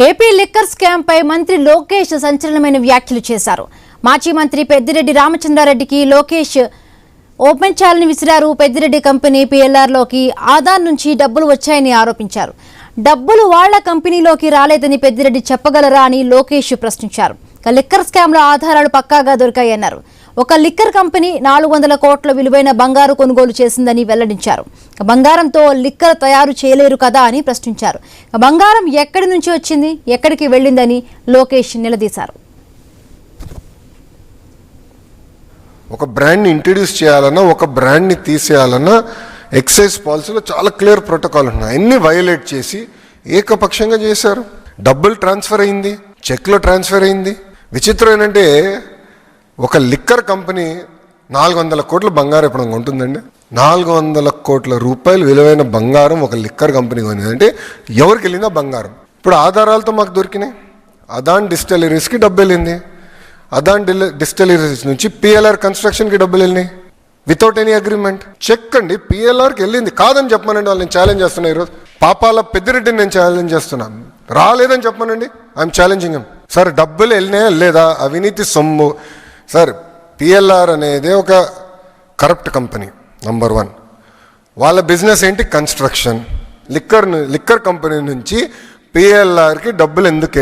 AP liquor scam పై మంత్రి లోకేష్ సంచలనమైన వ్యాఖ్యలు చేశారు. మాజీ మంత్రి పెద్దిరెడ్డి రామచంద్రారెడ్డికి లోకేష్ ఓపెన్ ఛాలెంజ్ విసిరారు. పెద్దిరెడ్డి కంపెనీ PLR లోకి ఆధార్ నుంచి డబ్బులు వచ్చాయని ఆరోపించారు. డబ్బులు వాళ్ల కంపెనీలోకి రాలేదని పెద్దిరెడ్డి చెప్పగలరా అని లోకేష్ ప్రశ్నించారు. లిక్కర్ స్కామ్ లో ఆధారాలు పక్కాగా దొరికాయన్నారు. ఒక లిక్కర్ కంపెనీ 400 కోట్ల విలువైన బంగారు కొనుగోలు చేసిందని వెల్లడించారు. బంగారంతో లిక్కర్ తయారు చేయలేరు కదా అని ప్రశ్నించారు. బంగారం ఎక్కడి నుంచి వచ్చింది, ఎక్కడికి వెళ్ళిందని లోకేష్ నిలదీశారు. ఒక బ్రాండ్ని ఇంట్రడ్యూస్ చేయాలన్నా, ఒక బ్రాండ్ని తీసేయాలన్నా ఎక్సైజ్ పాలసీలో చాలా క్లియర్ ప్రోటోకాల్ ఉన్నాయి. అన్ని వయోలేట్ చేసి ఏకపక్షంగా చేశారు. డబ్బులు ట్రాన్స్ఫర్ అయింది, చెక్లో ట్రాన్స్ఫర్ అయింది. విచిత్రం ఏంటంటే ఒక లిక్కర్ కంపెనీ 400 కోట్ల బంగారం ఎప్పుడు ఉంటుందండి? 400 కోట్ల రూపాయలు విలువైన బంగారం ఒక లిక్కర్ కంపెనీ కొనింది అంటే ఎవరికి వెళ్ళిందా బంగారం? ఇప్పుడు ఆధారాలతో మాకు దొరికినాయి. అదాన్ డిస్టిలరీస్కి డబ్బు వెళ్ళింది. అదాన్ డిస్టిలరీస్ నుంచి PLR కన్స్ట్రక్షన్కి డబ్బులు వెళ్ళినాయి వితౌట్ ఎనీ అగ్రిమెంట్. చెక్ అండి, PLRకి వెళ్ళింది. కాదని చెప్పమనండి, వాళ్ళు నేను ఛాలెంజ్ చేస్తున్నా. ఈరోజు పాపాల పెద్దిరెడ్డిని నేను ఛాలెంజ్ చేస్తున్నాను. రాలేదని చెప్పమనండి, ఐఎమ్ ఛాలెంజింగ్ హిమ్. సార్ డబ్బులు వెళ్ళినాయా లేదా? అవినీతి సొమ్ము. సార్ PLR అనేది ఒక కరప్ట్ కంపెనీ నంబర్ 1. వాళ్ళ బిజినెస్ ఏంటి? కన్స్ట్రక్షన్. లిక్కర్ కంపెనీ నుంచి PLRకి డబ్బులు ఎందుకు